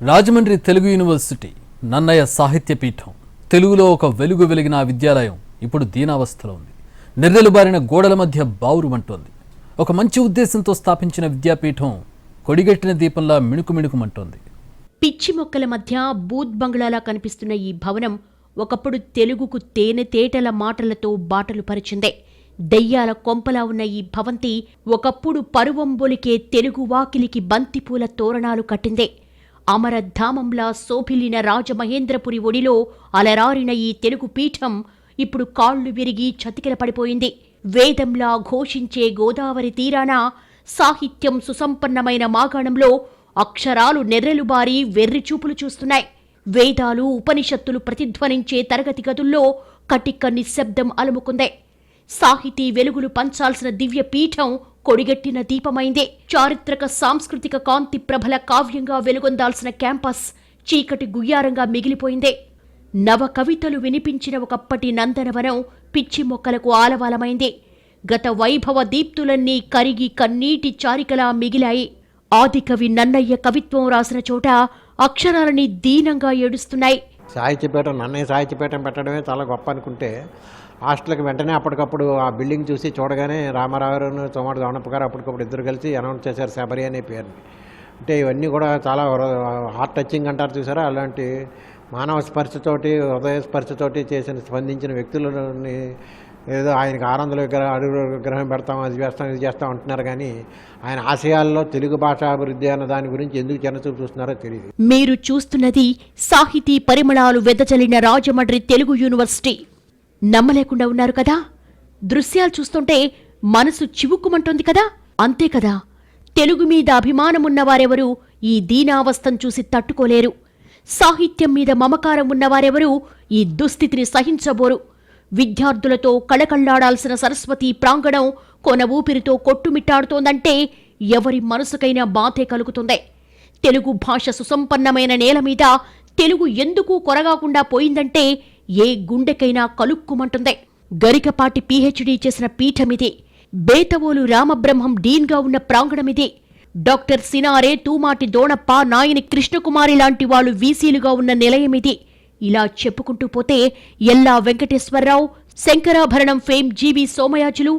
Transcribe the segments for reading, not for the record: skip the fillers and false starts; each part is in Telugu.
రాజమండ్రి తెలుగు యూనివర్సిటీ నన్నయ్య సాహిత్య పీఠం తెలుగులో ఒక వెలుగు వెలిగిన విద్యాలయం ఇప్పుడు దీనావస్థలో ఉంది. నిర్రెలుబారిన గోడల మధ్య బావురుమంటోంది. ఒక మంచి ఉద్దేశంతో స్థాపించిన విద్యాపీఠం కొడిగట్టిన దీపంలా మిణుకుమిణుకుమంటోంది. పిచ్చి మొక్కల మధ్య బూత్ బంగ్లాలా కనిపిస్తున్న ఈ భవనం ఒకప్పుడు తెలుగుకు తేనెతేటల మాటలతో బాటలు పరిచిందే. దెయ్యాల కొంపలా ఉన్న ఈ భవంతి ఒకప్పుడు పరువంబొలికే తెలుగు వాకిలికి బంతిపూల తోరణాలు కట్టిందే. అమరధామంలా శోభిల్లిన రాజమహేంద్రపురి ఒడిలో అలరారిన ఈ తెలుగు పీఠం ఇప్పుడు కాళ్లు విరిగి చతికిల పడిపోయింది. వేదంలా ఘోషించే గోదావరి తీరాన సాహిత్యం సుసంపన్నమైన మాగాణంలో అక్షరాలు నెర్రెలుబారి వెర్రిచూపులు చూస్తున్నాయి. వేదాలు ఉపనిషత్తులు ప్రతిధ్వనించే తరగతి గదుల్లో కటిక్క నిశ్శబ్దం అలుముకుందే. సాహితీ వెలుగులు పంచాల్సిన దివ్య పీఠం కొడిగట్టిన దీపమైందే. చారిత్రక సాంస్కృతిక కాంతి ప్రభల కావ్యంగా వెలుగొందాల్సిన క్యాంపస్ చీకటి గుయ్యారంగా మిగిలిపోయిందే. నవ కవితలు వినిపించిన ఒకప్పటి నందనవనం పిచ్చి మొక్కలకు ఆలవాలమైంది. గత వైభవ దీప్తులన్నీ కరిగి కన్నీటి చారికలా మిగిలాయి. ఆదికవి నన్నయ్య కవిత్వం రాసిన చోట అక్షరాలని దీనంగా ఏడుస్తున్నాయి. సాహిత్యపీఠం నన్నయ్య సాహిత్యపీఠం పెట్టడమే చాలా గొప్ప అనుకుంటే హాస్టల్కి వెంటనే అప్పటికప్పుడు ఆ బిల్డింగ్ చూసి చూడగానే రామారావు గారు తోమాడు దవనప్ప గారు అప్పటికప్పుడు ఇద్దరు కలిసి అనౌన్స్ చేశారు శబరి అనే పేరుని. అంటే ఇవన్నీ కూడా చాలా హార్ట్ టచింగ్ అంటారు చూసారా, అలాంటి మానవ స్పర్శతోటి హృదయ స్పర్శతోటి స్పందించిన వ్యక్తులని ఏదో ఆయనకు 600 అడుగుల విగ్రహం పెడతాం, అది చేస్తాం, ఇది చేస్తాం అంటున్నారు. కానీ ఆయన ఆశయాల్లో తెలుగు భాషాభివృద్ధి అన్న దాని గురించి ఎందుకు చిన్నచూపు చూస్తున్నారో తెలియదు. మీరు చూస్తున్నది సాహితీ పరిమళాలు వెదజల్లిన రాజమండ్రి తెలుగు యూనివర్సిటీ. నమ్మలేకుండా ఉన్నారు కదా? దృశ్యాలు చూస్తుంటే మనసు చివుక్కుమంటోంది కదా? అంతే కదా, తెలుగు మీద అభిమానమున్నవారెవరూ ఈ దీనావస్థను చూసి తట్టుకోలేరు. సాహిత్యం మీద మమకారం ఉన్నవారెవరూ ఈ దుస్థితిని సహించబోరు. విద్యార్థులతో కళకళ్లాడాల్సిన సరస్వతి ప్రాంగణం కొన ఊపిరితో కొట్టుమిట్టాడుతోందంటే ఎవరి మనసుకైనా బాధే కలుగుతుంది. తెలుగు భాష సుసంపన్నమైన నేల మీద తెలుగు ఎందుకు కొరగాకుండా పోయిందంటే ఏ గుండెకైనా కలుక్కుమంటుంది. గరికపాటి పీహెచ్డీ చేసిన పీఠమిది. బేతవోలు రామబ్రహ్మం డీన్గా ఉన్న ప్రాంగణమిది. డాక్టర్ సినారే, తూమాటి దోణప్ప, నాయని కృష్ణకుమారి లాంటి వాళ్లు వీసీలుగా ఉన్న నిలయమిది. ఇలా చెప్పుకుంటూ పోతే ఎల్లా వెంకటేశ్వరరావు, శంకరాభరణం ఫేమ్ జీవి సోమయాజులు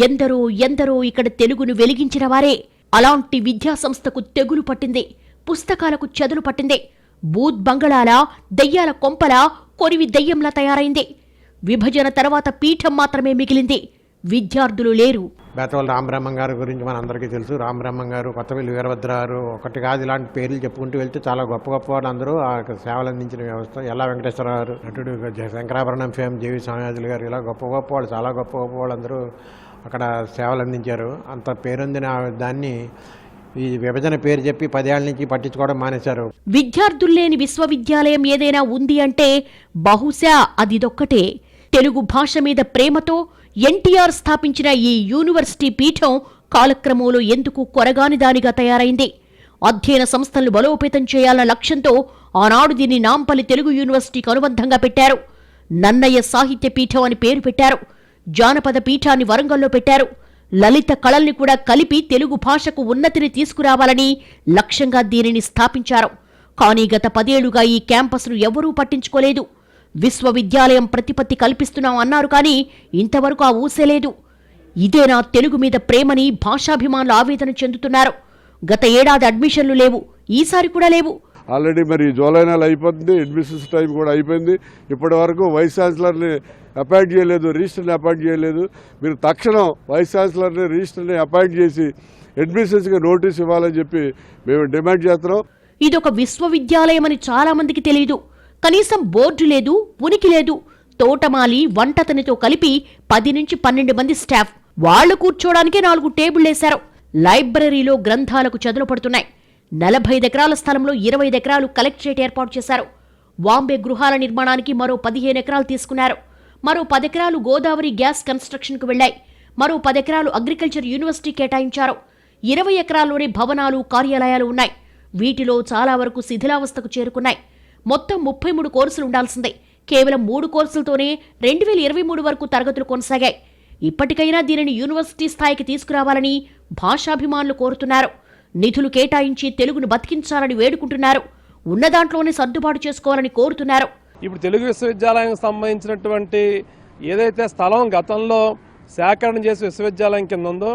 ఎందరో ఎందరో ఇక్కడ తెలుగును వెలిగించిన వారే. అలాంటి విద్యాసంస్థకు తెగులు పట్టింది, పుస్తకాలకు చెదలు పట్టింది. బూత్ బంగళాల దెయ్యాల కొంపల కొరివి దెయ్యంలా తయారైంది. విభజన తర్వాత పీఠం మాత్రమే మిగిలింది, విద్యార్థులు లేరు. బేతవోలు రామబ్రహ్మం గారి గురించి మనందరికీ తెలుసు. రామబ్రహ్మం గారు, కొత్తపల్లి వీరభద్ర గారు, ఒకటి కాదు ఇలాంటి పేర్లు చెప్పుకుంటూ వెళ్తే చాలా గొప్ప గొప్ప వాళ్ళు అందరూ ఆ సేవలు అందించిన వ్యవస్థ. ఎల్లా వెంకటేశ్వర గారు, నటుడు శంకరాభరణం ఫేమ్ జీవి సోమయాజులు గారు, ఇలా గొప్ప గొప్ప వాళ్ళు, చాలా గొప్ప గొప్ప వాళ్ళందరూ అక్కడ సేవలు అందించారు. అంత పేరొందిన దాన్ని ఈ విభజన పేరు చెప్పి 10 ఏళ్ల నుంచి పట్టించుకోవడం మానేశారు. విద్యార్థుల్లేని విశ్వవిద్యాలయం ఏదైనా ఉంది అంటే బహుశా అదిదొక్కటే. తెలుగు భాష మీద ప్రేమతో ఎన్టీఆర్ స్థాపించిన ఈ యూనివర్సిటీ పీఠం కాలక్రమంలో ఎందుకు కొరగాని దానిగా తయారైంది. అధ్యయన సంస్థలను బలోపేతం చేయాలన్న లక్ష్యంతో ఆనాడు దీన్ని నాంపల్లి తెలుగు యూనివర్సిటీకి అనుబంధంగా పెట్టారు. నన్నయ్య సాహిత్య పీఠం అని పేరు పెట్టారు. జానపద పీఠాన్ని వరంగల్లో పెట్టారు. లలిత కళల్ని కూడా కలిపి తెలుగు భాషకు ఉన్నతిని తీసుకురావాలని లక్ష్యంగా దీనిని స్థాపించారు. కానీ గత 10 ఏళ్లుగా ఈ క్యాంపస్ను ఎవరూ పట్టించుకోలేదు. విశ్వవిద్యాలయం ప్రతిపత్తి కల్పిస్తున్నాం అన్నారు, కానీ ఇంతవరకు ఆ ఊసేలేదు. ఇదేనా తెలుగు మీద ప్రేమని భాషాభిమానులు ఆవేదన చెందుతున్నారు. గత ఏడాది అడ్మిషన్లు లేవు, ఈసారి కూడా లేవు. ఆల్రెడీ మరి జూలై నెల అయిపోతుంది, అడ్మిషన్స్ టైం కూడా అయిపోయింది. ఇప్పటి వరకు వైస్ ఛాన్సలర్ని అపాయింట్ చేయలేదు, రిజిస్టర్ని అపాయింట్ చేయలేదు. మీరు తక్షణం వైస్ ఛాన్సలర్ని, రిజిస్టర్ని అపాయింట్ చేసి అడ్మిషన్స్కి నోటీస్ ఇవ్వాలని చెప్పి మేము డిమాండ్ చేస్తున్నాం. ఇదొక విశ్వవిద్యాలయం అని చాలా మందికి తెలియదు. కనీసం బోర్డు లేదు, ఉనికి లేదు. తోటమాలి, వంటతనితో కలిపి 10 నుంచి 12 మంది స్టాఫ్. వాళ్లు కూర్చోడానికి 4 టేబుళ్లేశారు. లైబ్రరీలో గ్రంథాలకు చెదలు పడుతున్నాయి. 45 ఎకరాల స్థలంలో 25 ఎకరాలు కలెక్టరేట్ ఏర్పాటు చేశారు. వాంబే గృహాల నిర్మాణానికి మరో 15 ఎకరాలు తీసుకున్నారు. మరో 10 ఎకరాలు గోదావరి గ్యాస్ కన్స్ట్రక్షన్కు వెళ్లాయి. మరో 10 ఎకరాలు అగ్రికల్చర్ యూనివర్సిటీ కేటాయించారు. 20 ఎకరాల్లోనే భవనాలు, కార్యాలయాలు ఉన్నాయి. వీటిలో చాలా వరకు శిథిలావస్థకు చేరుకున్నాయి. మొత్తం 33 కోర్సులు ఉండాల్సిందే. కేవలం 3 కోర్సులతోనే 2023 వరకు తరగతులు కొనసాగాయి. ఇప్పటికైనా దీనిని యూనివర్సిటీ స్థాయికి తీసుకురావాలని భాషాభిమానులు కోరుతున్నారు. నిధులు కేటాయించి తెలుగును బతికించాలని వేడుకుంటున్నారు. ఉన్న దాంట్లోనే సర్దుబాటు చేసుకోవాలని కోరుతున్నారు. ఇప్పుడు తెలుగు విశ్వవిద్యాలయానికి సంబంధించినటువంటి ఏదైతే స్థలం గతంలో సేకరణ చేసి విశ్వవిద్యాలయం కింద ఉందో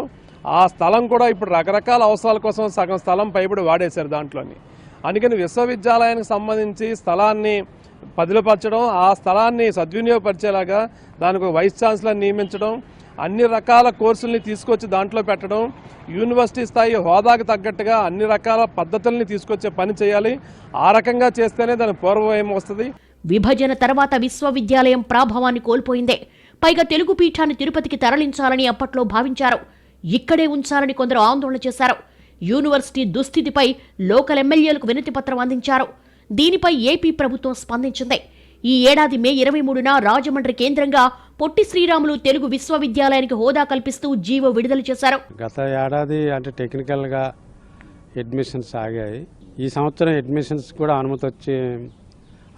ఆ స్థలం కూడా ఇప్పుడు రకరకాల అవసరాల కోసం సగం స్థలం పైబడి వాడేశారు దాంట్లోని. అందుకని విశ్వవిద్యాలయానికి సంబంధించి స్థలాన్ని పదిలపరచడం, ఆ స్థలాన్ని సద్వినియోగపరిచేలాగా దానికి వైస్ ఛాన్సలర్ నియమించడం, అన్ని రకాల కోర్సుల్ని తీసుకొచ్చి దాంట్లో పెట్టడం, యూనివర్సిటీ స్థాయి హోదాకు తగ్గట్టుగా అన్ని రకాల పద్ధతుల్ని తీసుకొచ్చే పని చేయాలి. ఆ రకంగా చేస్తేనే దాని పూర్వవయం వస్తుంది. విభజన తర్వాత విశ్వవిద్యాలయం ప్రాభవాన్ని కోల్పోయిందే. పైగా తెలుగు పీఠాన్ని తిరుపతికి తరలించాలని అప్పట్లో భావించారు. ఇక్కడే ఉంచాలని కొందరు ఆందోళన చేశారు. యూనివర్సిటీ దుస్థితిపై లోకల్ ఎమ్మెల్యేలకు వినతిపత్రం అందించారు. దీనిపై ఏపీ ప్రభుత్వం స్పందించింది. ఈ ఏడాది మే 23న రాజమండ్రి కేంద్రంగా పొట్టి శ్రీరాములు తెలుగు విశ్వవిద్యాలయానికి హోదా కల్పిస్తూ జీవో విడుదల చేశారు. గత ఏడాది అంటే టెక్నికల్గా అడ్మిషన్స్ ఆగాయి. ఈ సంవత్సరం అడ్మిషన్స్ కూడా అనుమతి వచ్చి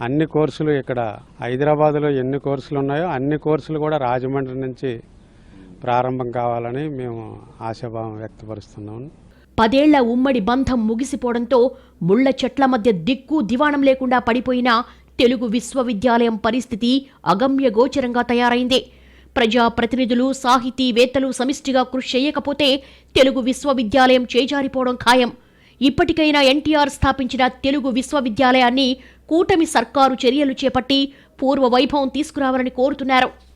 అన్ని కోర్సులు ఇక్కడ హైదరాబాద్లో ఎన్ని కోర్సులు ఉన్నాయో అన్ని కోర్సులు కూడా రాజమండ్రి నుంచి ప్రారంభం కావాలని మేము ఆశాభావం వ్యక్తపరుస్తున్నాం. 10 ఏళ్ల ఉమ్మడి బంధం ముగిసిపోవడంతో ముళ్ల చెట్ల మధ్య దిక్కు దివాణం లేకుండా పడిపోయిన తెలుగు విశ్వవిద్యాలయం పరిస్థితి అగమ్యగోచరంగా తయారైంది. ప్రజాప్రతినిధులు, సాహితీవేత్తలు సమిష్టిగా కృషి చేయకపోతే తెలుగు విశ్వవిద్యాలయం చేజారిపోవడం ఖాయం. ఇప్పటికైనా ఎన్టీఆర్ స్థాపించిన తెలుగు విశ్వవిద్యాలయాన్ని కూటమి సర్కారు చర్యలు చేపట్టి పూర్వ వైభవం తీసుకురావాలని కోరుతున్నారు.